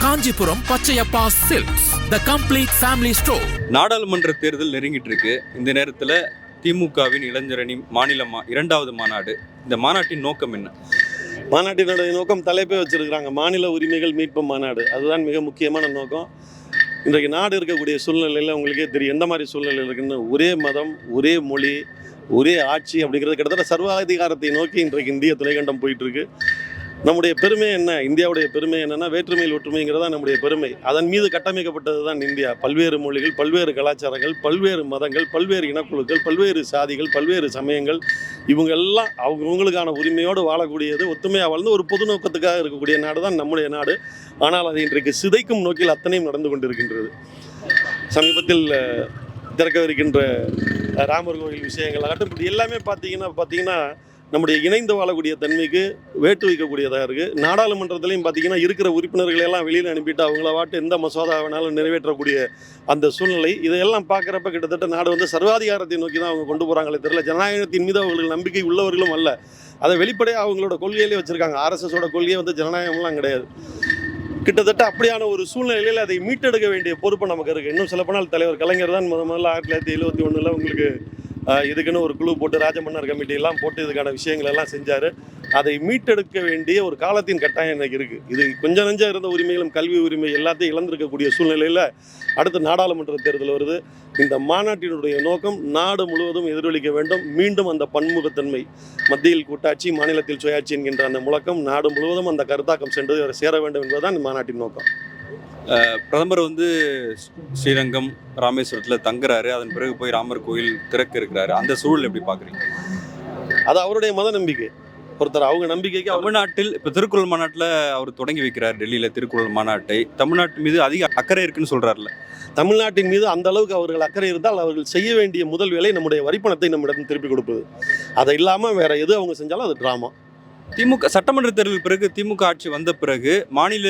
Kanchipuram Pachaiyappa silks, the complete family store. நாடாளுமன்ற தேர்தல் நெருங்கிட்டு இருக்கு. இந்த நேரத்தில் திமுகவின் இளைஞரணி மாநில இரண்டாவது மாநாடு. இந்த மாநாட்டின் நோக்கம் என்ன? மாநாட்டினுடைய நோக்கம் தலைப்பே வச்சிருக்கிறாங்க, மாநில உரிமைகள் மீட்பு மாநாடு. அதுதான் மிக முக்கியமான நோக்கம். இன்றைக்கு நாடு இருக்கக்கூடிய சூழ்நிலையில் உங்களுக்கே தெரியும் எந்த மாதிரி சூழ்நிலை இருக்குன்னு. ஒரே மதம், ஒரே மொழி, ஒரே ஆட்சி அப்படிங்கிறது கிட்டத்தட்ட சர்வாதிகாரத்தை நோக்கி இன்றைக்கு இந்திய துணைக்கண்டம் போயிட்டுருக்கு. நம்முடைய பெருமை என்ன? இந்தியாவுடைய பெருமை என்னென்னா வேற்றுமையில் ஒற்றுமைங்கிறதா நம்முடைய பெருமை. அதன் மீது கட்டமைக்கப்பட்டது தான் இந்தியா. பல்வேறு மொழிகள், பல்வேறு கலாச்சாரங்கள், பல்வேறு மதங்கள், பல்வேறு இனக்குழுக்கள், பல்வேறு சாதிகள், பல்வேறு சமயங்கள், இவங்க எல்லாம் அவங்களுக்கான உரிமையோடு வாழக்கூடியது, ஒத்துமையாக வாழ்ந்து ஒரு பொது நோக்கத்துக்காக இருக்கக்கூடிய நாடு தான் நம்முடைய நாடு. ஆனால் அது இன்றைக்கு சிதைக்கும் நோக்கில் அத்தனையும் நடந்து கொண்டிருக்கின்றது. சமீபத்தில் திறக்கவிருக்கின்ற ராமர் கோவில் விஷயங்கள் ஆகட்டும், இப்படி எல்லாமே பார்த்தீங்கன்னா நம்முடைய இணைந்து வாழக்கூடிய தன்மைக்கு வேட்டு வைக்கக்கூடியதாக இருக்குது. நாடாளுமன்றத்திலையும் பார்த்தீங்கன்னா இருக்கிற உறுப்பினர்களெல்லாம் வெளியில் அனுப்பிட்டு அவங்கள வாட்டு எந்த மசோதா வேணாலும் நிறைவேற்றக்கூடிய அந்த சூழ்நிலை. இதையெல்லாம் பார்க்குறப்ப கிட்டத்தட்ட நாடு சர்வாதிகாரத்தை நோக்கி தான் அவங்க கொண்டு போகிறாங்களே தெரியல. ஜனநாயகத்தின் மீது அவங்களுக்கு நம்பிக்கை உள்ளவர்களும் அல்ல. அதை வெளிப்படையாக அவங்களோட கொள்கையிலே வச்சுருக்காங்க. ஆர்எஸ்எஸோட கொள்கையே ஜனநாயகம்லாம் கிடையாது. கிட்டத்தட்ட அப்படியான ஒரு சூழ்நிலையில் அதை மீட்டெடுக்க வேண்டிய பொறுப்பு நமக்கு இருக்குது. இன்னும் சொல்லப்போனால் தலைவர் கலைஞர் தான் முதல்ல 1971 உங்களுக்கு இதுக்குன்னு ஒரு குழு போட்டு ராஜமன்னர் கமிட்டியெல்லாம் போட்டு இதுக்கான விஷயங்கள் எல்லாம் செஞ்சார். அதை மீட்டெடுக்க வேண்டிய ஒரு காலத்தின் கட்டாயம் எனக்கு இருக்குது. இது கொஞ்சம் நெஞ்சம் இருந்த உரிமைகளும் கல்வி உரிமை எல்லாத்தையும் இழந்திருக்கக்கூடிய சூழ்நிலையில் அடுத்த நாடாளுமன்ற தேர்தல் வருது. இந்த மாநாட்டினுடைய நோக்கம் நாடு முழுவதும் எதிரொலிக்க வேண்டும். மீண்டும் அந்த பன்முகத்தன்மை, மத்தியில் கூட்டாட்சி, மாநிலத்தில் சுயாட்சி என்கின்ற அந்த முழக்கம் நாடு முழுவதும் அந்த கருத்தாக்கம் சென்று சேர வேண்டும் என்பதுதான் இந்த மாநாட்டின் நோக்கம். பிரதமர் ஸ்ரீரங்கம், ராமேஸ்வரத்தில் தங்குறாரு. அதன் பிறகு போய் ராமர் கோயில் திறக்க இருக்கிறாரு. அந்த சூழல் எப்படி பார்க்குறீங்க? அது அவருடைய மத நம்பிக்கை. ஒருத்தர் அவங்க நம்பிக்கைக்கு தமிழ்நாட்டில் இப்போ திருக்குறள் மாநாட்டில் அவர் தொடங்கி வைக்கிறார். டெல்லியில் திருக்குறள் மாநாட்டை. தமிழ்நாட்டு மீது அதிக அக்கறை இருக்குன்னு சொல்கிறார்ல. தமிழ்நாட்டின் மீது அந்த அளவுக்கு அவர்கள் அக்கறை இருந்தால் அவர்கள் செய்ய வேண்டிய முதல் வேலை நம்முடைய வரிப்பணத்தை நம்மிடம் திருப்பி கொடுப்பது. அதை இல்லாமல் வேற எது அவங்க செஞ்சாலும் அது டிராமா. திமுக சட்டமன்ற தேர்தலுக்கு பிறகு திமுக ஆட்சி வந்த பிறகு மாநில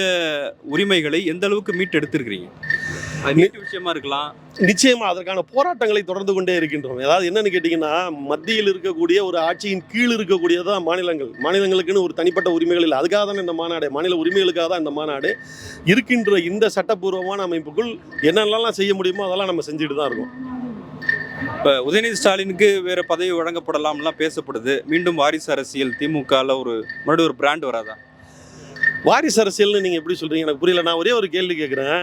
உரிமைகளை எந்த அளவுக்கு மீட்டு எடுத்திருக்கிறீங்க? விஷயமா இருக்கலாம். நிச்சயமா அதற்கான போராட்டங்களை தொடர்ந்து கொண்டே இருக்கின்றோம். அதாவது என்னன்னு கேட்டீங்கன்னா, மத்தியில் இருக்கக்கூடிய ஒரு ஆட்சியின் கீழ் இருக்கக்கூடியதான் மாநிலங்கள். மாநிலங்களுக்குன்னு ஒரு தனிப்பட்ட உரிமைகள் இல்லை. அதுக்காக தான் இந்த மாநாடு, மாநில உரிமைகளுக்காக தான் இந்த மாநாடு. இருக்கின்ற இந்த சட்டப்பூர்வமான அமைப்புக்குள் என்னென்னலாம் செய்ய முடியுமோ அதெல்லாம் நம்ம செஞ்சுட்டு தான் இருக்கோம். இப்போ உதயநிதி ஸ்டாலினுக்கு வேறு பதவி வழங்கப்படலாம்லாம் பேசப்படுது. மீண்டும் வாரிசு அரசியல் திமுகவில் மறுபடியும் ஒரு பிராண்ட் வராதா? வாரிசு அரசியல்னு நீங்கள் எப்படி சொல்கிறீங்க எனக்கு புரியல. நான் ஒரே ஒரு கேள்வி கேட்குறேன்.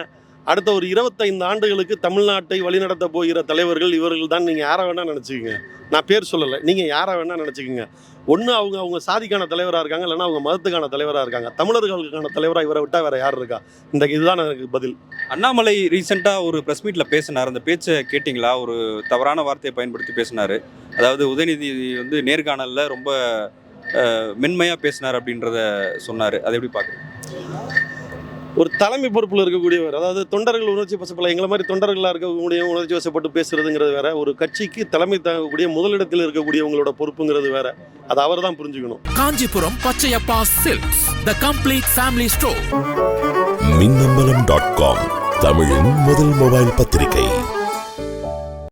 அடுத்த ஒரு 25 ஆண்டுகளுக்கு தமிழ்நாட்டை வழிநடத்த போகிற தலைவர்கள் இவர்கள் தான். நீங்கள் யாரை வேணால் நினச்சிக்கோங்க. நான் பேர் சொல்லலை, நீங்கள் யாரை வேணால் நினச்சிக்கோங்க. ஒன்று அவங்க சாதிக்கான தலைவராக இருக்காங்க, இல்லைன்னா அவங்க மதத்துக்கான தலைவராக இருக்காங்க. தமிழர்களுக்கான தலைவராக இவரை விட்டால் வேறு யார் இருக்கா? இதுதான் எனக்கு பதில். அண்ணாமலை ரீசெண்டாக ஒரு ப்ரெஸ் மீட்டில் பேசினார். அந்த பேச்சை கேட்டிங்களா? ஒரு தவறான வார்த்தையை பயன்படுத்தி பேசினார். அதாவது உதயநிதி நேர்காணலில் ரொம்ப மென்மையாக பேசினார் அப்படின்றத சொன்னார். அதை எப்படி பார்க்குறீங்க? ஒரு தலைமை பொறுப்பில் இருக்கக்கூடியவர், அதாவது தொண்டர்கள் உணர்ச்சி வசப்படலாம். எங்களை மாதிரி தொண்டர்களாக இருக்கக்கூடிய உணர்ச்சி வசப்பட்டு பேசுறதுங்கிறது வேற. ஒரு கட்சிக்கு தலைமை தாங்கக்கூடிய முதலிடத்தில் இருக்கக்கூடியவங்களோட பொறுப்புங்கிறது வேற. அது அவர் தான் புரிஞ்சுக்கணும். Kanchipuram Pachaiyappa silks, the complete family store. மின்னம்பலம்.com, தமிழின் முதல் மொபைல் பத்திரிகை.